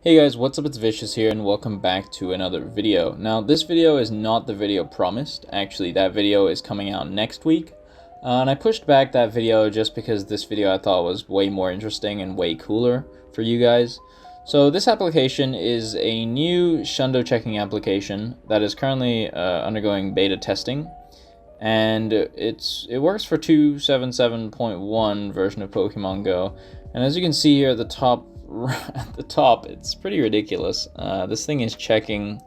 Hey guys, what's up? It's Vicious here and welcome back to another video. Now this video is not the video promised. Actually, that video is coming out next week. And I pushed back that video just because this video I thought was way more interesting and way cooler for you guys. So this application is a new Shundo checking application that is currently undergoing beta testing. And it works for 2.77.1 version of Pokemon Go. And as you can see here at the top, it's pretty ridiculous. This thing is checking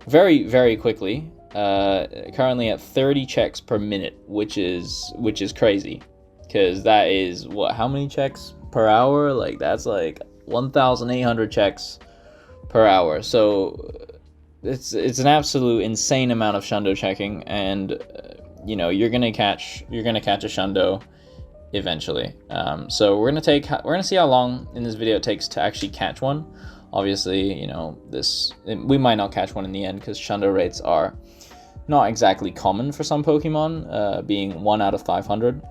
very, very quickly. Currently at 30 checks per minute, which is crazy, because that is how many checks per hour? Like that's like 1,800 checks per hour. So it's an absolute insane amount of Shundo checking, and you're gonna catch a Shundo eventually. So we're gonna see how long in this video it takes to actually catch one. Obviously, we might not catch one in the end because Shundo rates are not exactly common for some Pokemon, being 1 out of 500.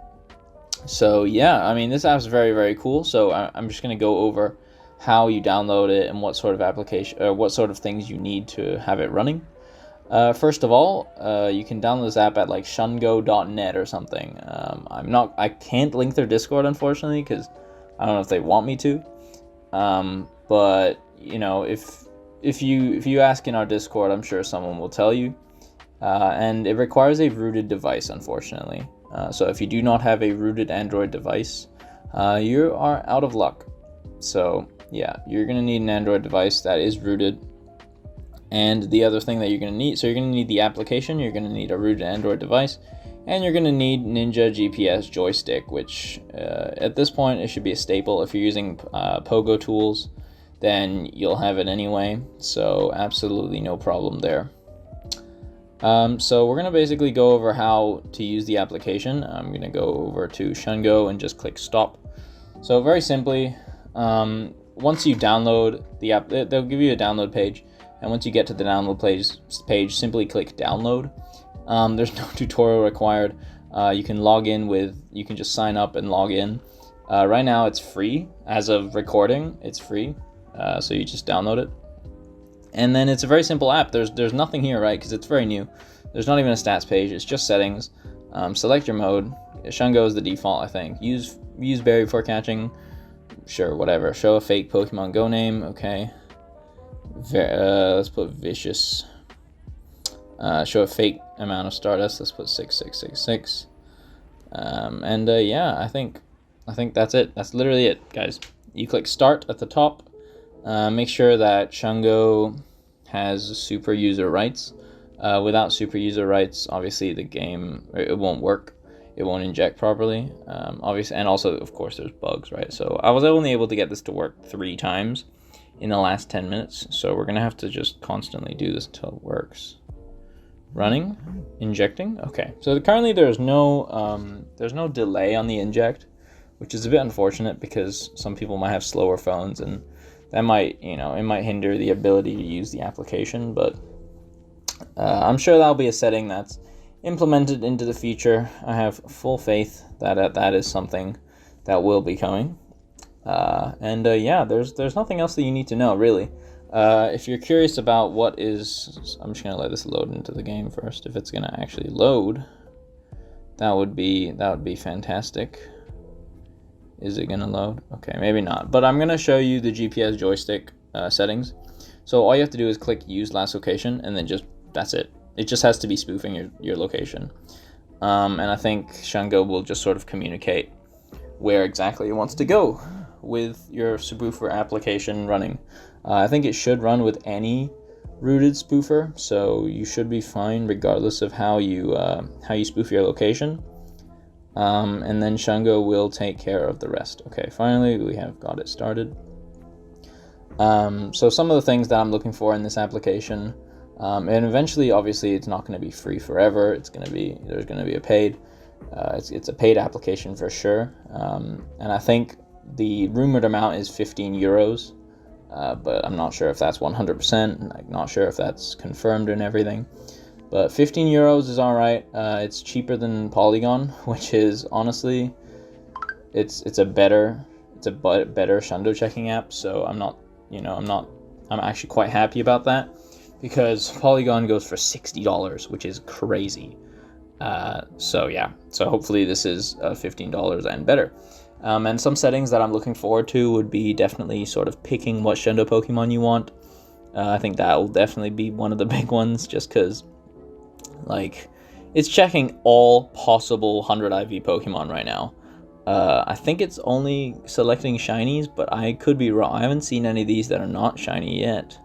So yeah, I mean, this app's very, very cool. So I'm just gonna go over how you download it and what sort of application or what sort of things you need to have it running. First of all, you can download this app at like shungo.net or something. I can't link their Discord, unfortunately, because I don't know if they want me to. But if you ask in our Discord, I'm sure someone will tell you. And it requires a rooted device, unfortunately. So if you do not have a rooted Android device, you are out of luck. So yeah, you're gonna need an Android device that is rooted. And the other thing that you're going to need, so you're going to need the application, you're going to need a rooted Android device, and you're going to need Ninja GPS joystick, which at this point it should be a staple. If you're using Pogo tools, then you'll have it anyway, so absolutely no problem there. So we're going to basically go over how to use the application. I'm going to go over to Shungo and just click stop. So very simply, once you download the app, they'll give you a download page. And once you get to the download page, simply click download. There's no tutorial required. You can just sign up and log in. Right now it's free. As of recording, it's free. So you just download it. And then it's a very simple app. There's nothing here, right? Because it's very new. There's not even a stats page. It's just settings. Select your mode. Shungo is the default, I think. Use berry for catching. Sure, whatever. Show a fake Pokemon Go name. Okay. Let's put Vicious. Show a fake amount of Stardust. Let's put 6666. Yeah, I think that's it. That's literally it, guys. You click start at the top. Make sure that Shungo has super user rights. Without super user rights, obviously the game it won't work. It won't inject properly. Obviously, and also of course there's bugs, right? So I was only able to get this to work 3 times in the last 10 minutes, so we're gonna have to just constantly do this until it works. Running, injecting. Okay, so currently there's no delay on the inject, which is a bit unfortunate because some people might have slower phones and that might it might hinder the ability to use the application. But I'm sure that'll be a setting that's implemented into the future. I have full faith that that is something that will be coming. Yeah, there's nothing else that you need to know, really. If you're curious about what is, I'm just gonna let this load into the game first. If it's gonna actually load, that would be fantastic. Is it gonna load? Okay, maybe not. But I'm gonna show you the GPS joystick settings. So all you have to do is click use last location, and then that's it. It just has to be spoofing your location. And I think Shungo will just sort of communicate where exactly it wants to go with your spoofer application running. I think it should run with any rooted spoofer, so you should be fine regardless of how you spoof your location. And then Shungo will take care of the rest. Okay, finally we have got it started. So some of the things that I'm looking for in this application, and eventually, obviously, it's not going to be free forever. There's going to be a paid. It's a paid application for sure. And I think the rumored amount is 15 euros, but I'm not sure if that's 100%. I'm not sure if that's confirmed and everything. But 15 euros is all right. It's cheaper than Polygon, which is honestly, it's a better Shundo checking app. So I'm not I'm actually quite happy about that, because Polygon goes for $60, which is crazy. So hopefully this is $15 and better. And some settings that I'm looking forward to would be definitely sort of picking what Shundo Pokemon you want. I think that will definitely be one of the big ones, just because, like, it's checking all possible 100 IV Pokemon right now. I think it's only selecting shinies, but I could be wrong. I haven't seen any of these that are not shiny yet.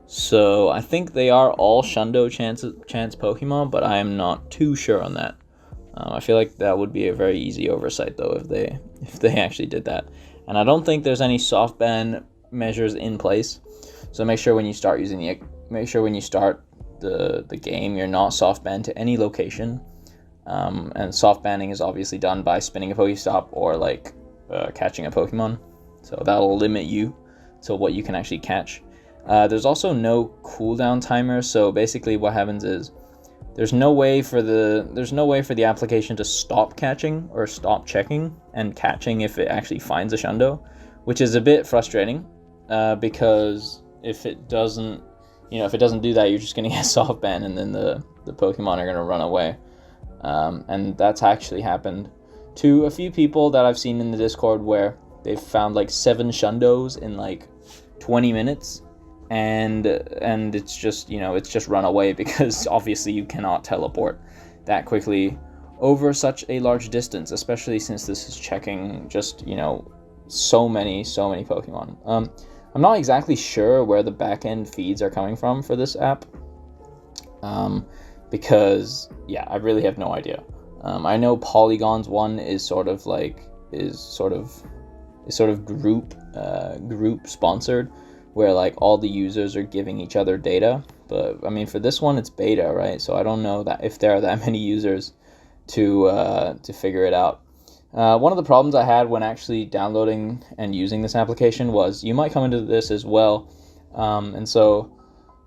So I think they are all Shundo chance Pokemon, but I am not too sure on that. I feel like that would be a very easy oversight, though, if they actually did that. And I don't think there's any soft ban measures in place. So make sure when you start the game, you're not soft banned to any location. And soft banning is obviously done by spinning a Pokestop or like catching a Pokemon. So that'll limit you to what you can actually catch. There's also no cooldown timer. So basically, what happens is there's no way for the application to stop catching or stop checking and catching if it actually finds a Shundo, which is a bit frustrating, because if it doesn't do that, you're just gonna get soft banned, and then the Pokemon are gonna run away. And that's actually happened to a few people that I've seen in the Discord, where they've found like 7 Shundos in like 20 minutes. And it's just run away, because obviously you cannot teleport that quickly over such a large distance, especially since this is checking just, so many Pokemon. I'm not exactly sure where the backend feeds are coming from for this app, because I really have no idea. I know Polygon's one is sort of group sponsored, where like all the users are giving each other data. But I mean, for this one, it's beta, right? So I don't know that if there are that many users to figure it out. One of the problems I had when actually downloading and using this application was, you might come into this as well, and so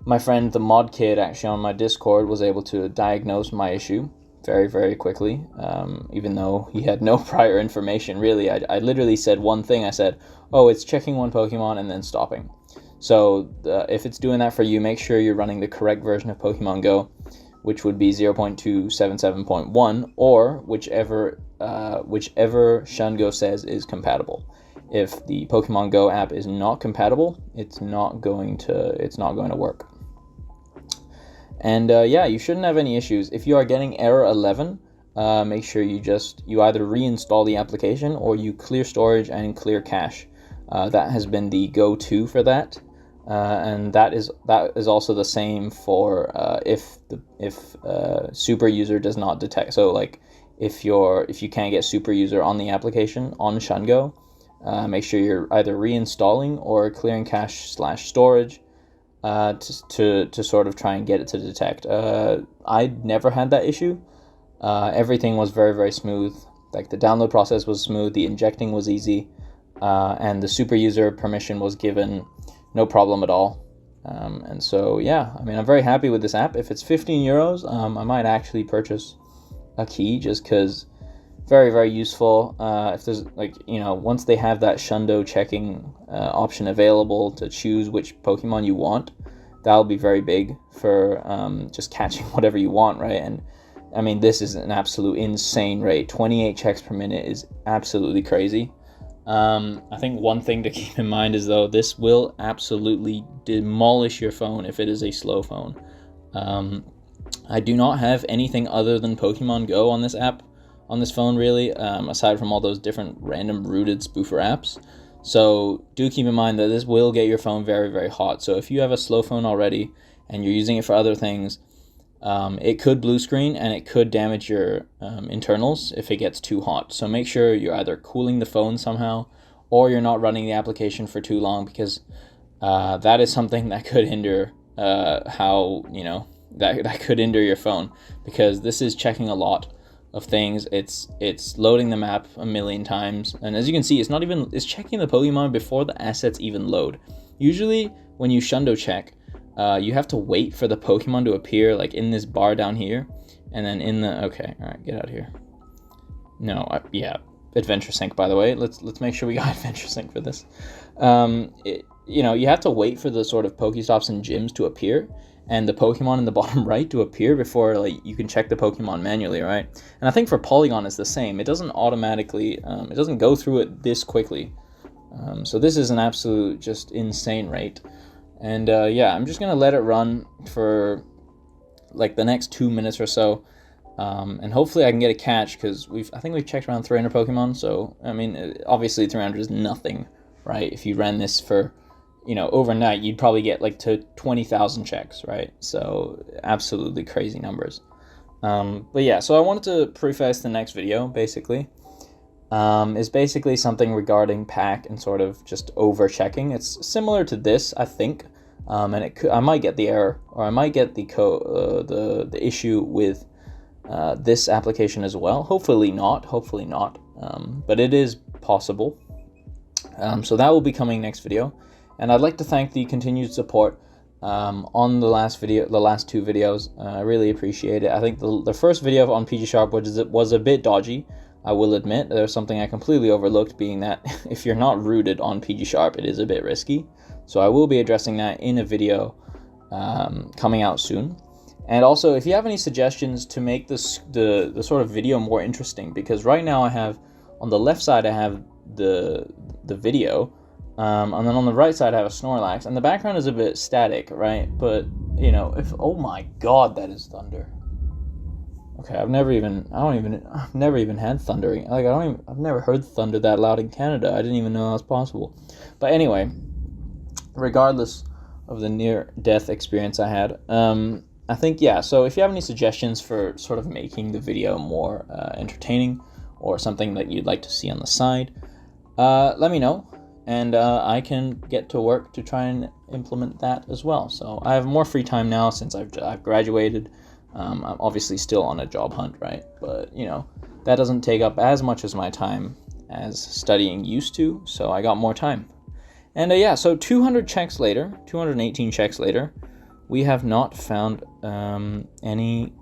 my friend the Mod Kid, actually on my Discord, was able to diagnose my issue very, very quickly, even though he had no prior information really. I literally said one thing. I said, oh, it's checking one Pokemon and then stopping. So if it's doing that for you, make sure you're running the correct version of Pokemon Go, which would be 0.277.1, or whichever Shungo says is compatible. If the Pokemon Go app is not compatible, it's not going to work. And you shouldn't have any issues. If you are getting error 11, make sure you either reinstall the application or you clear storage and clear cache. That has been the go-to for that. And that is also the same for if super user does not detect. So like if you can't get super user on the application on Shungo, make sure you're either reinstalling or clearing cache / storage to sort of try and get it to detect. I never had that issue. Everything was very, very smooth. Like the download process was smooth, the injecting was easy, and the super user permission was given. No problem at all. And so, I'm very happy with this app. If it's 15 euros, I might actually purchase a key, just because very, very useful. If there's once they have that Shundo checking option available to choose which Pokemon you want, that'll be very big for just catching whatever you want, right? And I mean, this is an absolute insane rate. 28 checks per minute is absolutely crazy. I think one thing to keep in mind is, though, this will absolutely demolish your phone if it is a slow phone. I do not have anything other than Pokemon Go on this app, on this phone, really, aside from all those different random rooted spoofer apps. So do keep in mind that this will get your phone very, very hot. So if you have a slow phone already and you're using it for other things, it could blue screen and it could damage your internals if it gets too hot. So make sure you're either cooling the phone somehow, or you're not running the application for too long, because that is something that could hinder that could hinder your phone, because this is checking a lot of things. It's loading the map a million times, and as you can see, it's checking the Pokemon before the assets even load. Usually when you Shundo check, you have to wait for the Pokemon to appear, like in this bar down here, and then okay, all right, get out of here. Adventure Sync, by the way. Let's make sure we got Adventure Sync for this. you have to wait for the sort of Pokestops and gyms to appear, and the Pokemon in the bottom right to appear before like you can check the Pokemon manually, right? And I think for Polygon it's the same. It doesn't automatically, it doesn't go through it this quickly. So this is an absolute just insane rate. And yeah, I'm just gonna let it run for like the next 2 minutes or so, and hopefully I can get a catch, because I think we've checked around 300 Pokemon. So I mean, obviously 300 is nothing, right? If you ran this for overnight, you'd probably get like to 20,000 checks, right? So absolutely crazy numbers. But yeah, so I wanted to preface the next video, basically. Is basically something regarding pack and sort of just over-checking. It's similar to this, I think, and I might get the error, or I might get the issue with this application as well. Hopefully not, but it is possible. So that will be coming next video. And I'd like to thank the continued support on the last two videos. I really appreciate it. I think the first video on PG Sharp was a bit dodgy, I will admit. There's something I completely overlooked, being that if you're not rooted on PG Sharp, it is a bit risky. So I will be addressing that in a video coming out soon. And also, if you have any suggestions to make this the sort of video more interesting, because right now I have, on the left side I have the video, and then on the right side I have a Snorlax, and the background is a bit static, right? But oh my god, that is thunder. Okay, I've never even had thundering. Like I've never heard thunder that loud in Canada. I didn't even know that was possible. But anyway, regardless of the near-death experience I had, I think, yeah, so if you have any suggestions for sort of making the video more entertaining, or something that you'd like to see on the side, let me know, and I can get to work to try and implement that as well. So I have more free time now since I've graduated. I'm obviously still on a job hunt, right? But, that doesn't take up as much as my time as studying used to, so I got more time. And yeah, so 218 checks later, we have not found any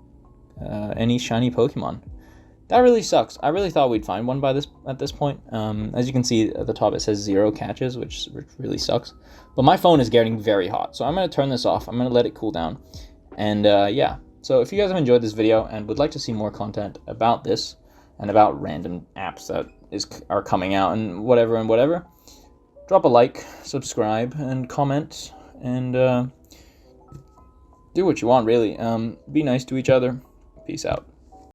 shiny Pokemon. That really sucks. I really thought we'd find one at this point. As you can see at the top, it says 0 catches, which really sucks. But my phone is getting very hot, so I'm going to turn this off. I'm going to let it cool down. And yeah, so if you guys have enjoyed this video and would like to see more content about this and about random apps that are coming out and whatever, drop a like, subscribe, and comment, and do what you want, really. Be nice to each other. Peace out.